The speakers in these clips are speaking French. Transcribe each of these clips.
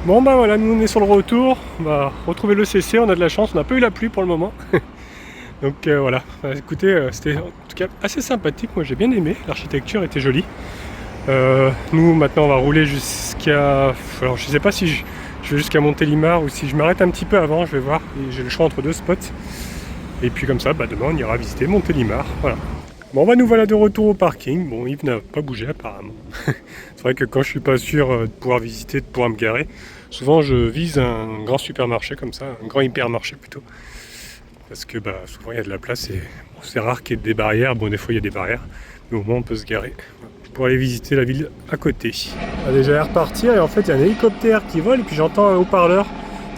Bon bah voilà, nous on est sur le retour, on va retrouver le CC, on a de la chance, on n'a pas eu la pluie pour le moment. Donc voilà, bah, écoutez, c'était en tout cas assez sympathique, moi j'ai bien aimé, l'architecture était jolie. Nous maintenant on va rouler jusqu'à... Alors je sais pas si je vais jusqu'à Montélimar ou si je m'arrête un petit peu avant, je vais voir, j'ai le choix entre deux spots. Et puis comme ça, bah, demain on ira visiter Montélimar, voilà. Bon bah nous voilà de retour au parking, bon Yves n'a pas bougé apparemment. C'est vrai que quand je suis pas sûr de pouvoir visiter, de pouvoir me garer, souvent je vise un grand supermarché comme ça, un grand hypermarché plutôt. Parce que bah, souvent il y a de la place et bon, c'est rare qu'il y ait des barrières, bon des fois il y a des barrières, mais au moins on peut se garer pour aller visiter la ville à côté. On va déjà repartir et en fait il y a un hélicoptère qui vole et puis j'entends un haut-parleur.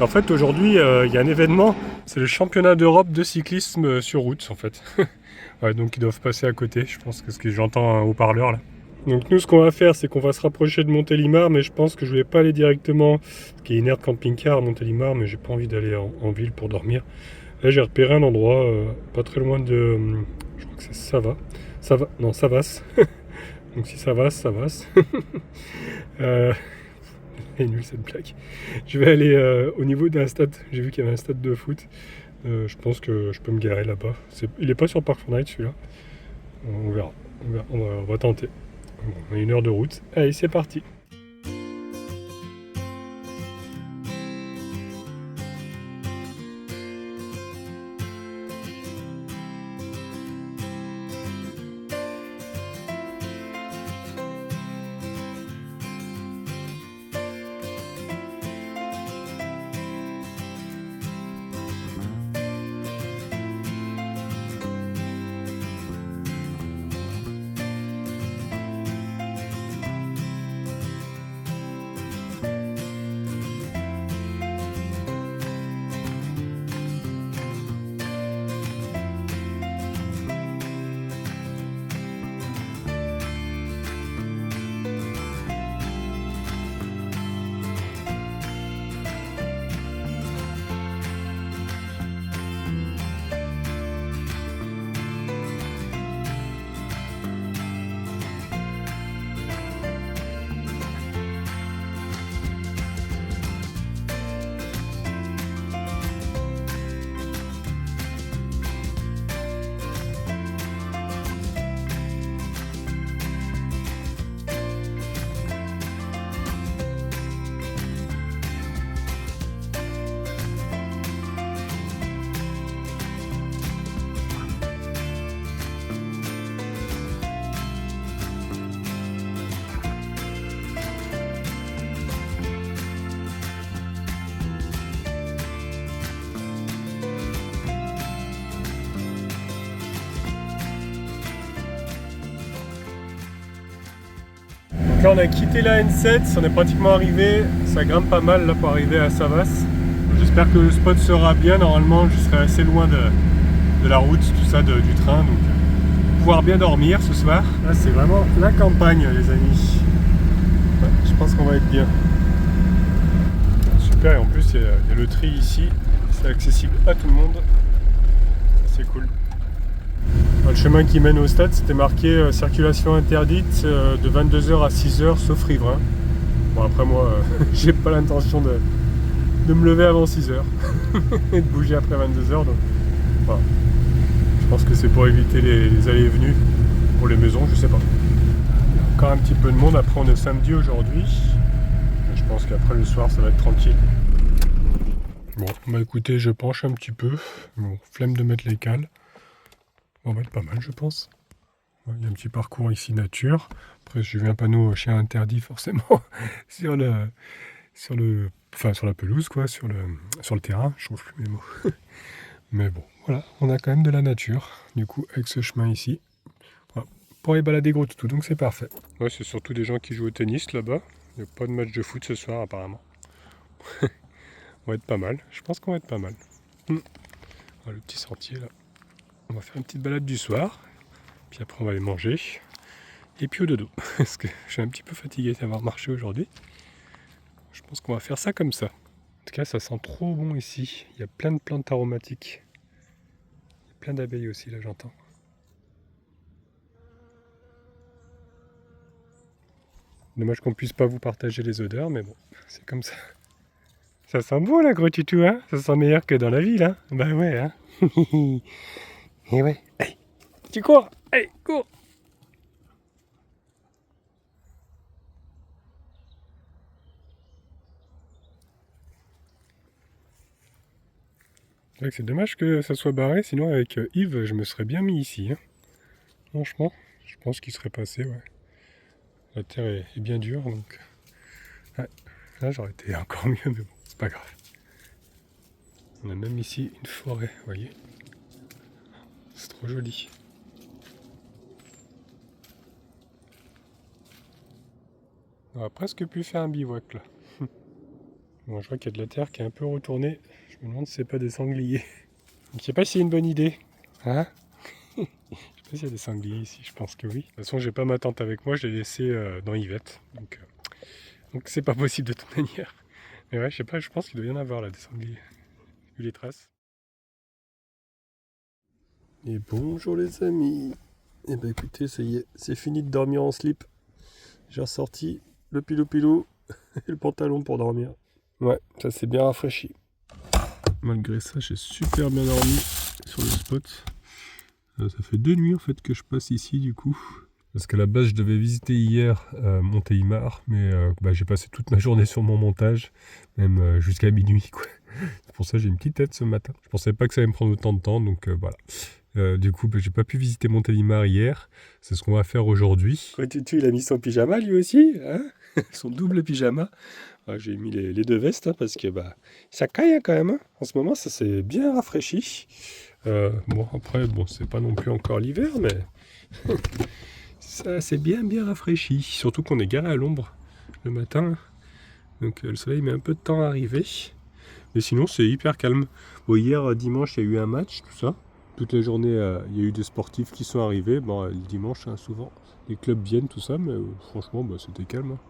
En fait aujourd'hui il y a un événement, c'est le championnat d'Europe de cyclisme sur route en fait. Ouais, donc ils doivent passer à côté, je pense que ce que j'entends un haut-parleur là. Donc nous ce qu'on va faire c'est qu'on va se rapprocher de Montélimar, mais je pense que je vais pas aller directement, parce qu'il y a une aire de camping-car à Montélimar, mais j'ai pas envie d'aller en ville pour dormir. Là j'ai repéré un endroit pas très loin de... je crois que c'est Savas. Donc si Savas. euh, elle est nulle cette blague. Je vais aller au niveau d'un stade, j'ai vu qu'il y avait un stade de foot. Je pense que je peux me garer là-bas. Il est pas sur Park Fortnite celui-là. On verra. On va tenter. Bon, on a 1 heure de route. Allez, c'est parti. Donc là on a quitté la N7, on est pratiquement arrivé, ça grimpe pas mal là pour arriver à Savas. J'espère que le spot sera bien, normalement je serai assez loin de la route, tout ça, du train, donc pouvoir bien dormir ce soir. Là c'est vraiment la campagne les amis. Ouais, je pense qu'on va être bien. Super, et en plus il y a le tri ici, c'est accessible à tout le monde, c'est cool. Le chemin qui mène au stade, c'était marqué circulation interdite de 22h à 6h sauf riverains. Bon après moi, j'ai pas l'intention de me lever avant 6h et de bouger après 22h, donc voilà. Je pense que c'est pour éviter les allées et venues pour les maisons, je sais pas. Il y a encore un petit peu de monde, après on est samedi aujourd'hui. Je pense qu'après le soir ça va être tranquille. Bon, bah écoutez, je penche un petit peu. Bon, flemme de mettre les cales. On va être pas mal je pense. Il y a un petit parcours ici nature. Après j'ai vu un panneau chien interdit forcément sur la pelouse quoi, sur le terrain. Je trouve plus mes mots. Mais bon, voilà, on a quand même de la nature. Du coup avec ce chemin ici, voilà, pour aller balader gros toutou, donc c'est parfait. Ouais, c'est surtout des gens qui jouent au tennis là-bas. Il n'y a pas de match de foot ce soir apparemment. On va être pas mal. Je pense qu'on va être pas mal. Voilà, le petit sentier là. On va faire une petite balade du soir. Puis après on va aller manger. Et puis au dodo. Parce que je suis un petit peu fatigué d'avoir marché aujourd'hui. Je pense qu'on va faire ça comme ça. En tout cas ça sent trop bon ici. Il y a plein de plantes aromatiques. Il y a plein d'abeilles aussi là j'entends. Dommage qu'on puisse pas vous partager les odeurs, mais bon, c'est comme ça. Ça sent bon là, gros tutou, hein? Ça sent meilleur que dans la ville, hein? Bah ouais, hein? Et ouais. Allez, tu cours! Allez, cours! C'est dommage que ça soit barré, sinon avec Yves, je me serais bien mis ici, hein. Franchement, je pense qu'il serait passé, ouais. La terre est bien dure, donc... Ouais, là j'aurais été encore mieux, mais bon, c'est pas grave. On a même ici une forêt, vous voyez. C'est trop joli. On aurait presque pu faire un bivouac là. Bon, je vois qu'il y a de la terre qui est un peu retournée. Je me demande si c'est pas des sangliers. Je sais pas si c'est une bonne idée. Hein? Je sais pas s'il y a des sangliers ici, je pense que oui. De toute façon, j'ai pas ma tente avec moi, je l'ai laissée dans Yvette. Donc c'est pas possible de toute manière. Mais ouais, je sais pas, je pense qu'il doit y en avoir là des sangliers. Vu les traces. Et bonjour les amis. Et ben écoutez, ça y est, c'est fini de dormir en slip. J'ai ressorti le pilou-pilou et le pantalon pour dormir. Ouais, ça s'est bien rafraîchi. Malgré ça, j'ai super bien dormi sur le spot. Ça fait 2 nuits en fait que je passe ici du coup. Parce qu'à la base, je devais visiter hier Montélimar, mais j'ai passé toute ma journée sur mon montage, même jusqu'à minuit, quoi. C'est pour ça que j'ai une petite tête ce matin. Je pensais pas que ça allait me prendre autant de temps, donc voilà. Du coup, j'ai pas pu visiter Montélimar hier. C'est ce qu'on va faire aujourd'hui. Ouais, Tutu, il a mis son pyjama lui aussi, hein. Son double pyjama. Ouais, j'ai mis les 2 vestes, hein, parce que ça caille hein, quand même. Hein. En ce moment, ça s'est bien rafraîchi. Bon, après, c'est pas non plus encore l'hiver, mais ça s'est bien rafraîchi. Surtout qu'on est garé à l'ombre le matin. Donc le soleil met un peu de temps à arriver. Mais sinon, c'est hyper calme. Bon, hier, dimanche, il y a eu un match, tout ça. Toute la journée, il y a eu des sportifs qui sont arrivés. Bon, le dimanche, hein, souvent, les clubs viennent, tout ça. Mais franchement, c'était calme. Hein.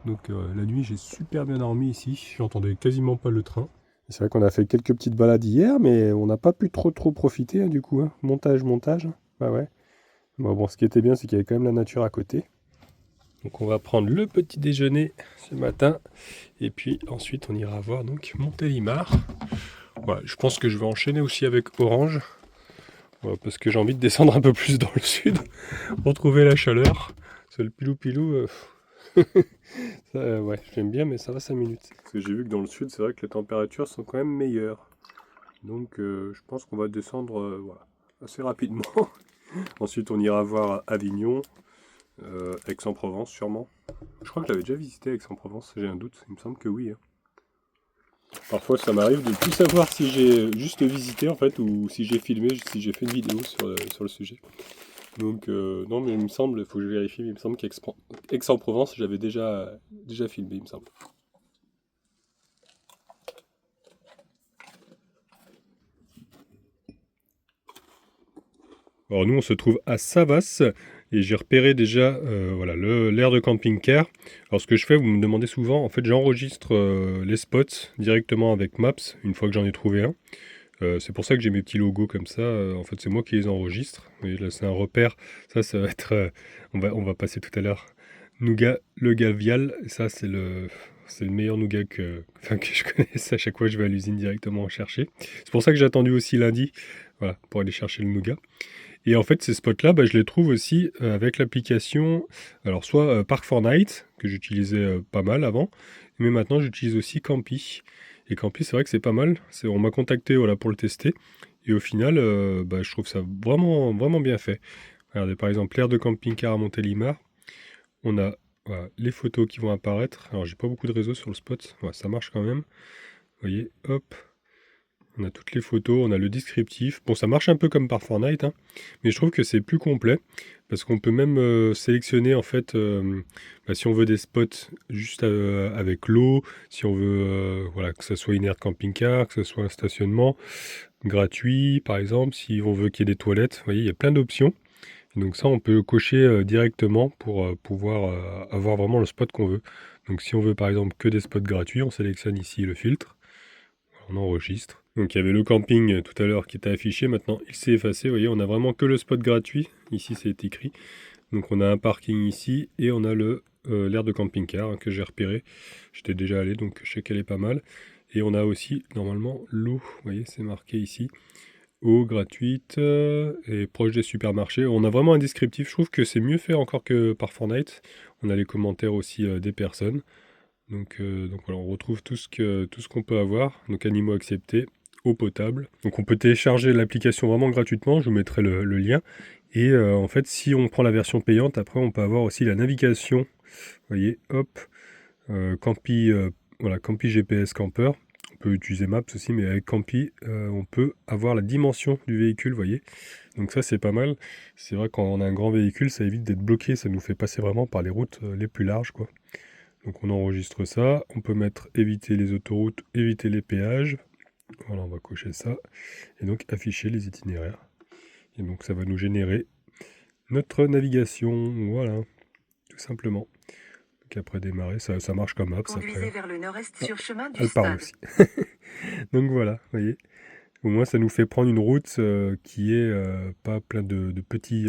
Donc la nuit, j'ai super bien dormi ici. J'entendais quasiment pas le train. C'est vrai qu'on a fait quelques petites balades hier, mais on n'a pas pu trop profiter, hein, du coup. Hein. Montage. Bah ouais. Bon, ce qui était bien, c'est qu'il y avait quand même la nature à côté. Donc on va prendre le petit déjeuner ce matin. Et puis ensuite, on ira voir donc Montélimar. Ouais, je pense que je vais enchaîner aussi avec Orange. Ouais, parce que j'ai envie de descendre un peu plus dans le sud pour trouver la chaleur. C'est le pilou-pilou. Ouais, j'aime bien, mais ça va 5 minutes. Parce que j'ai vu que dans le sud, c'est vrai que les températures sont quand même meilleures. Donc je pense qu'on va descendre voilà, assez rapidement. Ensuite, on ira voir Avignon, Aix-en-Provence sûrement. Je crois que j'avais déjà visité Aix-en-Provence, j'ai un doute. Il me semble que oui. Hein. Parfois, ça m'arrive de ne plus savoir si j'ai juste visité en fait, ou si j'ai filmé, si j'ai fait une vidéo sur le sujet. Donc non, mais il me semble, il faut que je vérifie, mais il me semble qu'Aix-en-Provence, j'avais déjà filmé, il me semble. Alors nous, on se trouve à Savas, et j'ai repéré déjà voilà, l'aire de camping-car. Alors ce que je fais, vous me demandez souvent, en fait j'enregistre les spots directement avec Maps, une fois que j'en ai trouvé un. C'est pour ça que j'ai mes petits logos comme ça. En fait, c'est moi qui les enregistre. Vous voyez, là, c'est un repère. Ça va être... on va passer tout à l'heure. Nougat, le Gavial. Ça, c'est le meilleur nougat que je connaisse. À chaque fois, je vais à l'usine directement en chercher. C'est pour ça que j'ai attendu aussi lundi, voilà, pour aller chercher le nougat. Et en fait, ces spots-là, je les trouve aussi avec l'application, alors soit Park4Night, que j'utilisais pas mal avant, mais maintenant j'utilise aussi Campy. Et Campy, c'est vrai que c'est pas mal. On m'a contacté voilà, pour le tester. Et au final, je trouve ça vraiment bien fait. Regardez, par exemple, l'aire de camping-car à Montélimar. On a voilà, les photos qui vont apparaître. Alors, j'ai pas beaucoup de réseau sur le spot. Voilà, ça marche quand même. Vous voyez, hop. On a toutes les photos, on a le descriptif. Bon, ça marche un peu comme par Fortnite, hein, mais je trouve que c'est plus complet parce qu'on peut même sélectionner en fait si on veut des spots juste avec l'eau, si on veut voilà, que ce soit une aire de camping-car, que ce soit un stationnement gratuit par exemple, si on veut qu'il y ait des toilettes. Vous voyez, il y a plein d'options. Donc ça, on peut cocher directement pour pouvoir avoir vraiment le spot qu'on veut. Donc si on veut par exemple que des spots gratuits, on sélectionne ici le filtre, on enregistre. Donc il y avait le camping tout à l'heure qui était affiché, maintenant il s'est effacé, vous voyez, on a vraiment que le spot gratuit, ici c'est écrit. Donc on a un parking ici et on a l'aire de camping-car que j'ai repéré. J'étais déjà allé, donc je sais qu'elle est pas mal. Et on a aussi normalement l'eau, vous voyez, c'est marqué ici. Eau gratuite et proche des supermarchés. On a vraiment un descriptif. Je trouve que c'est mieux fait encore que par Fortnite. On a les commentaires aussi des personnes. Donc voilà, on retrouve tout ce qu'on peut avoir. Donc animaux acceptés, eau potable. Donc on peut télécharger l'application vraiment gratuitement. Je vous mettrai le lien. Et en fait, si on prend la version payante, après on peut avoir aussi la navigation. Vous voyez, hop, Campi, voilà, Campi GPS Camper. On peut utiliser Maps aussi, mais avec Campi, on peut avoir la dimension du véhicule, vous voyez. Donc ça, c'est pas mal. C'est vrai, quand on a un grand véhicule, ça évite d'être bloqué. Ça nous fait passer vraiment par les routes les plus larges, quoi. Donc on enregistre ça. On peut mettre éviter les autoroutes, éviter les péages. Voilà, on va cocher ça. Et donc afficher les itinéraires. Et donc ça va nous générer notre navigation. Voilà, tout simplement. Donc après démarrer, ça marche comme Maps. Conduisez Après. vers le nord-est sur chemin du Elle parle stade. aussi. Donc voilà, vous voyez. Au moins, ça nous fait prendre une route qui est pas plein de petits,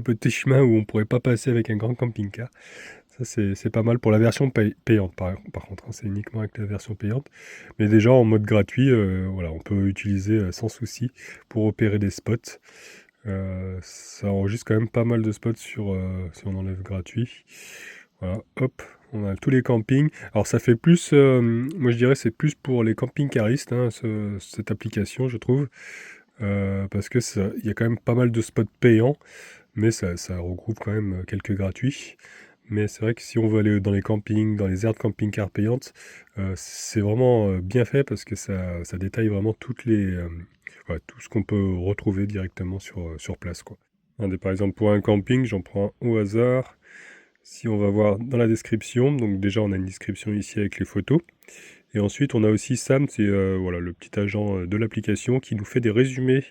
petits chemins où on pourrait pas passer avec un grand camping-car. Ça, c'est pas mal pour la version payante, par contre. Hein, c'est uniquement avec la version payante. Mais déjà, en mode gratuit, voilà, on peut utiliser sans souci pour opérer des spots. Ça enregistre quand même pas mal de spots si on enlève gratuit. Voilà, hop, on a tous les campings. Alors ça fait plus, moi je dirais c'est plus pour les camping-caristes, hein, cette application je trouve. Parce que il y a quand même pas mal de spots payants, mais ça regroupe quand même quelques gratuits. Mais c'est vrai que si on veut aller dans les campings, dans les aires de camping-car payantes, c'est vraiment bien fait parce que ça détaille vraiment ouais, tout ce qu'on peut retrouver directement sur place, quoi. Par exemple, pour un camping, j'en prends un au hasard. Si on va voir dans la description, donc déjà on a une description ici avec les photos. Et ensuite on a aussi Sam, c'est voilà, le petit agent de l'application qui nous fait des résumés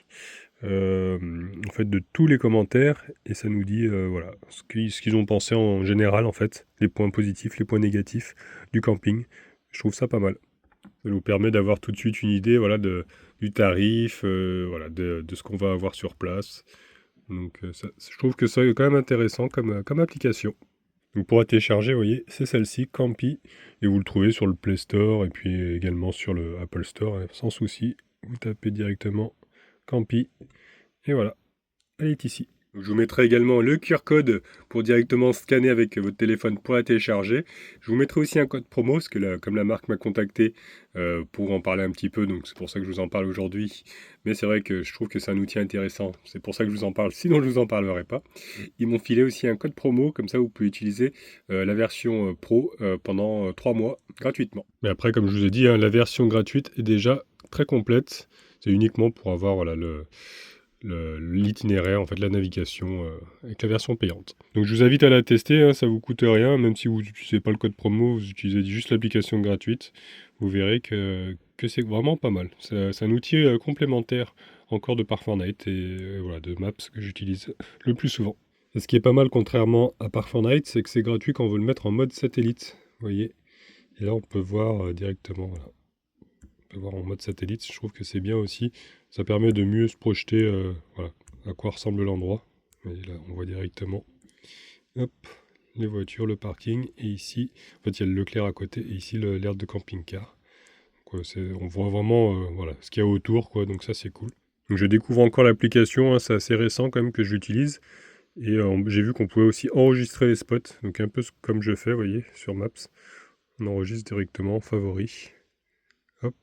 en fait, de tous les commentaires et ça nous dit voilà, ce qu'ils ont pensé en général en fait, les points positifs, les points négatifs du camping. Je trouve ça pas mal. Ça nous permet d'avoir tout de suite une idée voilà, du tarif, voilà, de ce qu'on va avoir sur place. Donc je trouve que ça est quand même intéressant comme application. Donc pour la télécharger, vous voyez, c'est celle-ci, Campi, et vous le trouvez sur le Play Store et puis également sur le Apple Store, sans souci. Vous tapez directement Campi, et voilà, elle est ici. Je vous mettrai également le QR code pour directement scanner avec votre téléphone pour la télécharger. Je vous mettrai aussi un code promo, parce que comme la marque m'a contacté pour en parler un petit peu, donc c'est pour ça que je vous en parle aujourd'hui. Mais c'est vrai que je trouve que c'est un outil intéressant, c'est pour ça que je vous en parle, sinon je vous en parlerai pas. Ils m'ont filé aussi un code promo, comme ça vous pouvez utiliser la version pro pendant 3 mois gratuitement. Mais après, comme je vous ai dit, hein, la version gratuite est déjà très complète. C'est uniquement pour avoir voilà, l'itinéraire, en fait, la navigation avec la version payante. Donc je vous invite à la tester, hein, ça vous coûte rien, même si vous n'utilisez pas le code promo, vous utilisez juste l'application gratuite, vous verrez que c'est vraiment pas mal. C'est un outil complémentaire encore de Parfortnite et voilà, de Maps que j'utilise le plus souvent. Et ce qui est pas mal contrairement à Parfortnite, c'est que c'est gratuit quand on veut le mettre en mode satellite, vous voyez. Et là on peut voir directement, voilà. On peut voir en mode satellite, je trouve que c'est bien aussi. Ça permet de mieux se projeter voilà, à quoi ressemble l'endroit. Et là, on voit directement hop, les voitures, le parking. Et ici, en fait, il y a le Leclerc à côté. Et ici, l'aire de camping-car. On voit vraiment voilà, ce qu'il y a autour. Quoi, donc ça, c'est cool. Donc, je découvre encore l'application. Hein, c'est assez récent quand même que j'utilise. Et j'ai vu qu'on pouvait aussi enregistrer les spots. Donc un peu comme je fais, vous voyez, sur Maps. On enregistre directement en favori. Hop.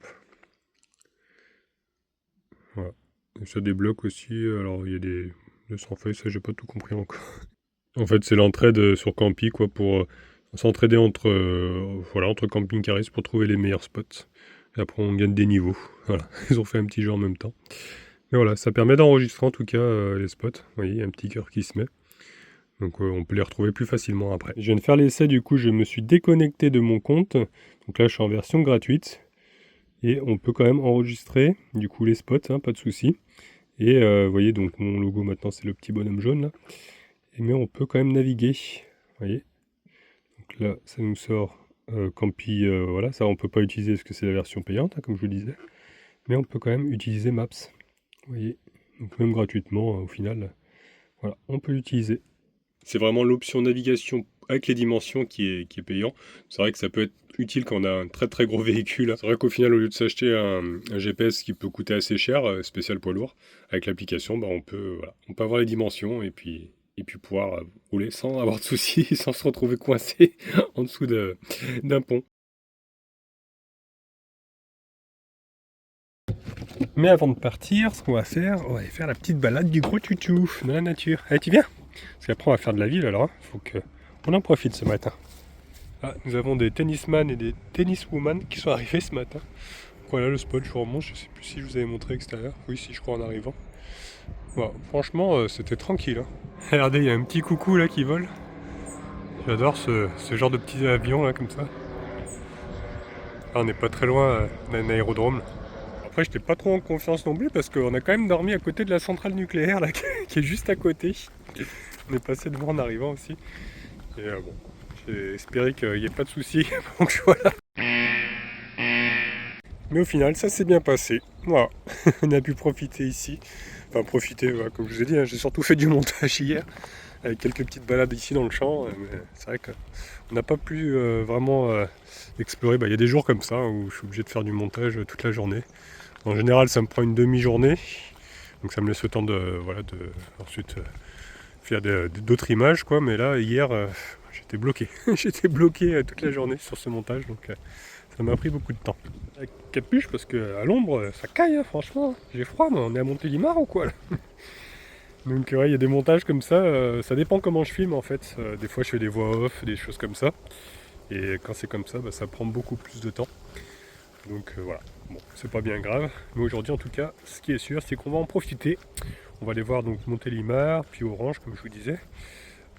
Voilà. Et ça débloque aussi. Alors, il y a des 200 feuilles, ça, j'ai pas tout compris encore. En fait, c'est l'entraide sur Campi, quoi, pour s'entraider voilà, entre camping-caristes pour trouver les meilleurs spots. Et après, on gagne des niveaux. Voilà, ils ont fait un petit jeu en même temps. Mais voilà, ça permet d'enregistrer en tout cas les spots. Vous voyez, il y a un petit cœur qui se met. Donc, on peut les retrouver plus facilement après. Je viens de faire l'essai, du coup, je me suis déconnecté de mon compte. Donc là, je suis en version gratuite. Et on peut quand même enregistrer, du coup, les spots, hein, pas de souci. Et vous voyez, donc mon logo maintenant, c'est le petit bonhomme jaune là. Mais on peut quand même naviguer. Vous voyez. Donc là, ça nous sort Campi. Voilà, ça on peut pas utiliser parce que c'est la version payante, hein, comme je vous disais. Mais on peut quand même utiliser Maps. Vous voyez. Donc même gratuitement, au final, voilà, on peut l'utiliser. C'est vraiment l'option navigation avec les dimensions qui est payant. C'est vrai que ça peut être utile quand on a un très très gros véhicule. C'est vrai qu'au final, au lieu de s'acheter un GPS qui peut coûter assez cher, spécial poids lourd, avec l'application, bah, on peut avoir les dimensions et puis pouvoir rouler sans avoir de soucis, sans se retrouver coincé en dessous d'un pont. Mais avant de partir, ce qu'on va faire, on va aller faire la petite balade du gros toutou dans la nature. Allez, tu viens? Parce qu'après, on va faire de la ville alors, il faut qu'on en profite ce matin. Ah, nous avons des tennisman et des tenniswoman qui sont arrivés ce matin. Voilà le spot, je vous remonte, je sais plus si je vous avais montré extérieur. Oui, si, je crois en arrivant. Bon, franchement, c'était tranquille. Hein. Regardez, il y a un petit coucou là qui vole. J'adore ce genre de petits avions là comme ça. Ah, on n'est pas très loin d'un aérodrome. Après, j'étais pas trop en confiance non plus parce qu'on a quand même dormi à côté de la centrale nucléaire là, qui est juste à côté. On est passé devant en arrivant aussi. Et bon, j'ai espéré qu'il n'y ait pas de soucis pendant que je sois là. Mais au final, ça s'est bien passé. Voilà, on a pu profiter ici. Enfin, profiter, voilà, comme je vous ai dit, hein, j'ai surtout fait du montage hier, avec quelques petites balades ici dans le champ. Mais c'est vrai qu'on n'a pas pu vraiment explorer. Bah, y a des jours comme ça hein, où je suis obligé de faire du montage toute la journée. En général, ça me prend une demi-journée. Donc ça me laisse le temps de ensuite faire d'autres images. Quoi. Mais là, hier, j'étais bloqué. J'étais bloqué toute la journée sur ce montage. Donc ça m'a pris beaucoup de temps. Avec capuche parce qu'à l'ombre ça caille hein, franchement. J'ai froid mais on est à Montélimar ou quoi là. Donc ouais il y a des montages comme ça dépend comment je filme en fait. Des fois je fais des voix off, des choses comme ça. Et quand c'est comme ça, bah, ça prend beaucoup plus de temps. Donc voilà, bon c'est pas bien grave. Mais aujourd'hui en tout cas, ce qui est sûr c'est qu'on va en profiter. On va aller voir donc Montélimar, puis Orange comme je vous disais.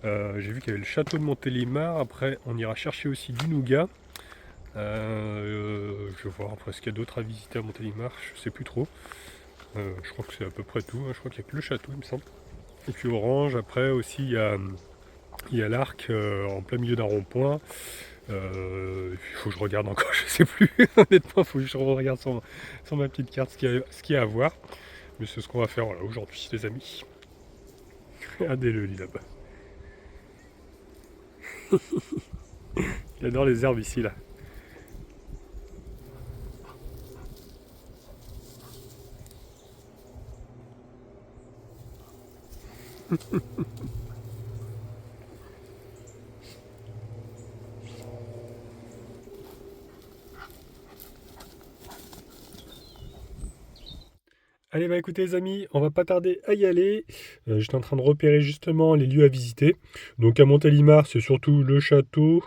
J'ai vu qu'il y avait le château de Montélimar, après on ira chercher aussi du nougat. Je vais voir après ce qu'il y a d'autres à visiter à Montélimar, je sais plus trop. Je crois que c'est à peu près tout, hein. Je crois qu'il n'y a que le château il me semble. Et puis Orange, après aussi il y a l'arc en plein milieu d'un rond-point. Il faut que je regarde encore, je sais plus. Honnêtement, il faut que je regarde sur ma petite carte ce qu'il y a à voir. Mais c'est ce qu'on va faire voilà, aujourd'hui les amis. Regardez le lit là-bas. Il adore les herbes ici là. Allez, bah écoutez les amis, on va pas tarder à y aller. J'étais en train de repérer justement les lieux à visiter. Donc à Montélimar, c'est surtout le château.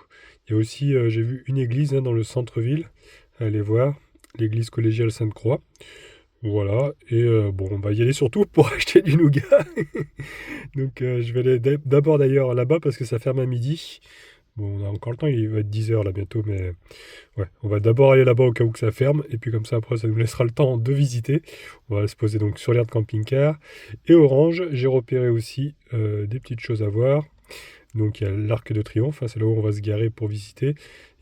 Il y a aussi, j'ai vu une église hein, dans le centre-ville. Allez voir, l'église collégiale Sainte-Croix. Voilà, et bon, on va y aller surtout pour acheter du nougat. Donc je vais aller d'abord d'ailleurs là-bas parce que ça ferme à midi. Bon, on a encore le temps, il va être 10h là bientôt, mais ouais, on va d'abord aller là-bas au cas où que ça ferme, et puis comme ça après ça nous laissera le temps de visiter. On va se poser donc sur l'aire de camping-car. Et Orange, j'ai repéré aussi des petites choses à voir. Donc il y a l'Arc de Triomphe, hein, c'est là où on va se garer pour visiter.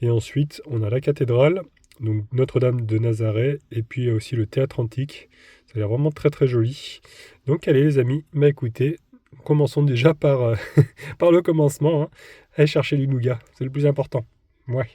Et ensuite, on a la cathédrale, donc Notre-Dame de Nazareth, et puis il y a aussi le théâtre antique. Ça a l'air vraiment très très joli. Donc allez les amis, bah écoutez, commençons déjà par, par le commencement. Hein. Allez chercher du nougat, c'est le plus important. Ouais.